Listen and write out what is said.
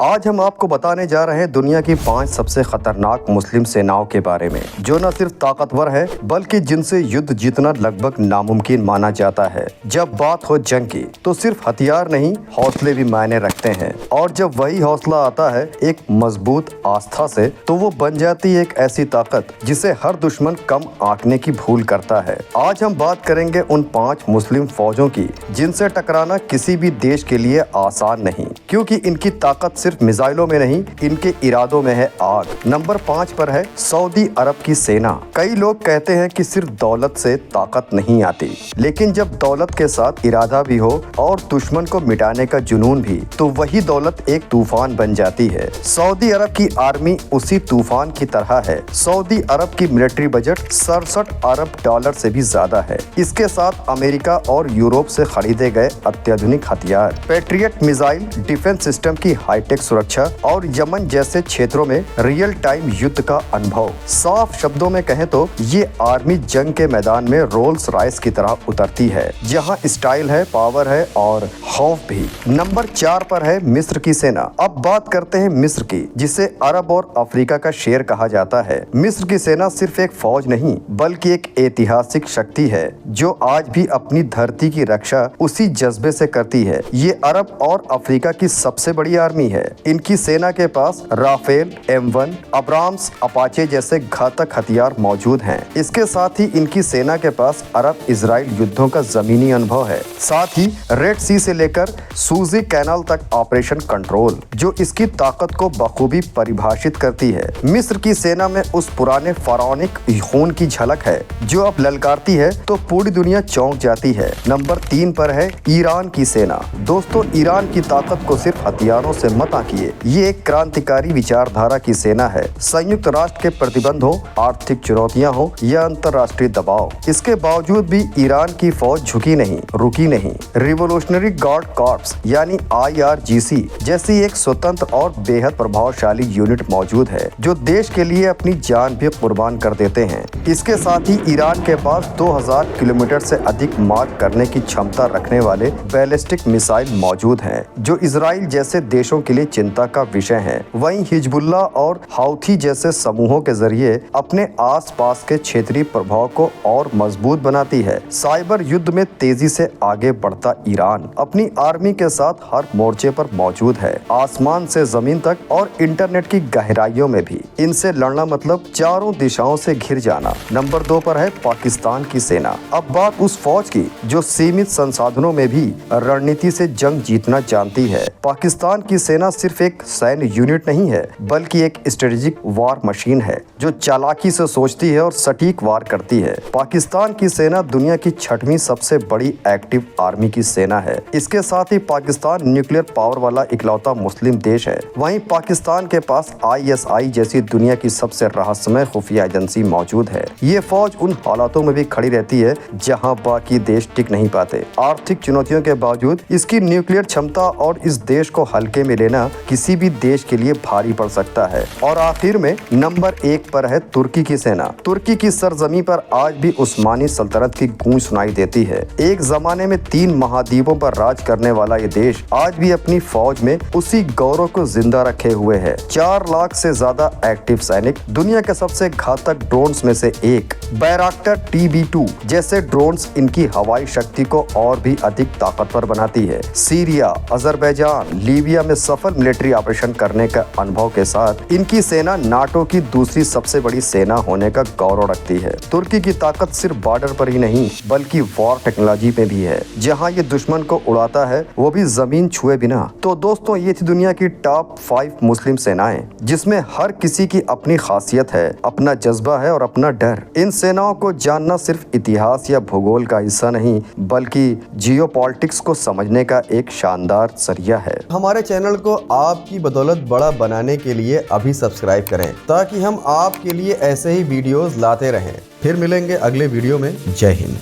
आज हम आपको बताने जा रहे हैं दुनिया की 5 सबसे खतरनाक मुस्लिम सेनाओं के बारे में, जो न सिर्फ ताकतवर है बल्कि जिनसे युद्ध जीतना लगभग नामुमकिन माना जाता है। जब बात हो जंग की तो सिर्फ हथियार नहीं, हौसले भी मायने रखते हैं। और जब वही हौसला आता है एक मजबूत आस्था से, तो वो बन जाती है एक ऐसी ताकत जिसे हर दुश्मन कम आंकने की भूल करता है। आज हम बात करेंगे उन 5 मुस्लिम फौजों की जिनसे टकराना किसी भी देश के लिए आसान नहीं, क्योंकि इनकी ताकत सिर्फ मिसाइलों में नहीं, इनके इरादों में है आग। नंबर 5 पर है सऊदी अरब की सेना। कई लोग कहते हैं कि सिर्फ दौलत से ताकत नहीं आती, लेकिन जब दौलत के साथ इरादा भी हो और दुश्मन को मिटाने का जुनून भी, तो वही दौलत एक तूफान बन जाती है। सऊदी अरब की आर्मी उसी तूफान की तरह है। सऊदी अरब की मिलिट्री बजट 67 अरब डॉलर से भी ज्यादा है। इसके साथ अमेरिका और यूरोप से खरीदे गए अत्याधुनिक हथियार, पैट्रियट मिसाइल डिफेंस सिस्टम की हाईटेक सुरक्षा और यमन जैसे क्षेत्रों में रियल टाइम युद्ध का अनुभव। साफ शब्दों में कहें तो ये आर्मी जंग के मैदान में रोल्स रॉयस की तरह उतरती है, जहां स्टाइल है, पावर है और खौफ भी। नंबर 4 पर है मिस्र की सेना। अब बात करते हैं मिस्र की, जिसे अरब और अफ्रीका का शेर कहा जाता है। मिस्र की सेना सिर्फ एक फौज नहीं बल्कि एक ऐतिहासिक शक्ति है, जो आज भी अपनी धरती की रक्षा उसी जज्बे से करती है। ये अरब और अफ्रीका की सबसे बड़ी आर्मी है। इनकी सेना के पास राफेल, M1, अब्राम्स, अपाचे जैसे घातक हथियार मौजूद हैं। इसके साथ ही इनकी सेना के पास अरब इजराइल युद्धों का जमीनी अनुभव है। साथ ही रेड सी से लेकर सूजी कैनाल तक ऑपरेशन कंट्रोल, जो इसकी ताकत को बखूबी परिभाषित करती है। मिस्र की सेना में उस पुराने फराओनिक खून की झलक है, जो अब ललकारती है तो पूरी दुनिया चौंक जाती है। नंबर 3 पर है ईरान की सेना। दोस्तों, ईरान की ताकत को सिर्फ हथियारों से मत आंकिए। ये एक क्रांतिकारी विचारधारा की सेना है। संयुक्त राष्ट्र के प्रतिबंध हो, आर्थिक चुनौतियां हो या अंतर्राष्ट्रीय दबाव, इसके बावजूद भी ईरान की फौज झुकी नहीं, रुकी नहीं। रिवोल्यूशनरी गार्ड कॉर्प्स यानी IRGC जैसी एक स्वतंत्र और बेहद प्रभावशाली यूनिट मौजूद है, जो देश के लिए अपनी जान भी कुर्बान कर देते हैं। इसके साथ ही ईरान के पास 2000 किलोमीटर से अधिक मार्क करने की क्षमता रखने वाले बैलिस्टिक मिसाइल मौजूद हैं, जो इजराइल जैसे देशों के लिए चिंता का विषय है। वहीं हिजबुल्ला और हाउथी जैसे समूहों के जरिए अपने आसपास के क्षेत्रीय प्रभाव को और मजबूत बनाती है। साइबर युद्ध में तेजी से आगे बढ़ता ईरान अपनी आर्मी के साथ हर मोर्चे पर मौजूद है, आसमान से जमीन तक और इंटरनेट की गहराइयों में भी। इनसे लड़ना मतलब चारों दिशाओं से घिर जाना। नंबर 2 पर है पाकिस्तान की सेना। अब बात उस फौज की जो सीमित संसाधनों में भी रणनीति से जंग जीतना जानती है। पाकिस्तान की सेना सिर्फ एक सैन्य यूनिट नहीं है, बल्कि एक स्ट्रेटेजिक वार मशीन है, जो चालाकी से सोचती है और सटीक वार करती है। पाकिस्तान की सेना दुनिया की 6वीं सबसे बड़ी एक्टिव आर्मी की सेना है। इसके साथ ही पाकिस्तान न्यूक्लियर पावर वाला इकलौता मुस्लिम देश है। वहीं पाकिस्तान के पास ISI जैसी दुनिया की सबसे रहस्यमय खुफिया एजेंसी मौजूद है। ये फौज उन हालातों में भी खड़ी रहती है जहां बाकी देश टिक नहीं पाते। आर्थिक चुनौतियों के बावजूद इसकी न्यूक्लियर क्षमता और इस देश को हल्के में लेना किसी भी देश के लिए भारी पड़ सकता है। और आखिर में नंबर 1 पर है तुर्की की सेना। तुर्की की सरजमी पर आज भी उस्मानी सल्तनत की गूंज सुनाई देती है। एक जमाने में 3 महाद्वीपों पर राज करने वाला ये देश आज भी अपनी फौज में उसी गौरव को जिंदा रखे हुए है। 4 लाख से ज्यादा एक्टिव सैनिक, दुनिया के सबसे घातक ड्रोन्स में से एक बैराक्टर TB2 जैसे ड्रोन्स इनकी हवाई शक्ति को और भी अधिक ताकतवर बनाती है। सीरिया, अजरबैजान, लीबिया में सफल मिलिट्री ऑपरेशन करने का अनुभव के साथ इनकी सेना नाटो की दूसरी सबसे बड़ी सेना होने का गौरव रखती है। तुर्की की ताकत सिर्फ बॉर्डर पर ही नहीं बल्कि वॉर टेक्नोलॉजी पे भी है, जहां ये दुश्मन को उड़ाता है वो भी जमीन छुए बिना। तो दोस्तों, ये थी दुनिया की टॉप 5 मुस्लिम सेनाएं, जिसमें हर किसी की अपनी खासियत है, अपना जज्बा है और अपना डर। इन सेनाओं को जानना सिर्फ इतिहास या भूगोल का हिस्सा नहीं बल्कि जियोपॉलिटिक्स को समझने का एक शानदार जरिया है। हमारे चैनल को आपकी बदौलत बड़ा बनाने के लिए अभी सब्सक्राइब करें, ताकि हम आपके लिए ऐसे ही वीडियोस लाते रहें। फिर मिलेंगे अगले वीडियो में। जय हिंद।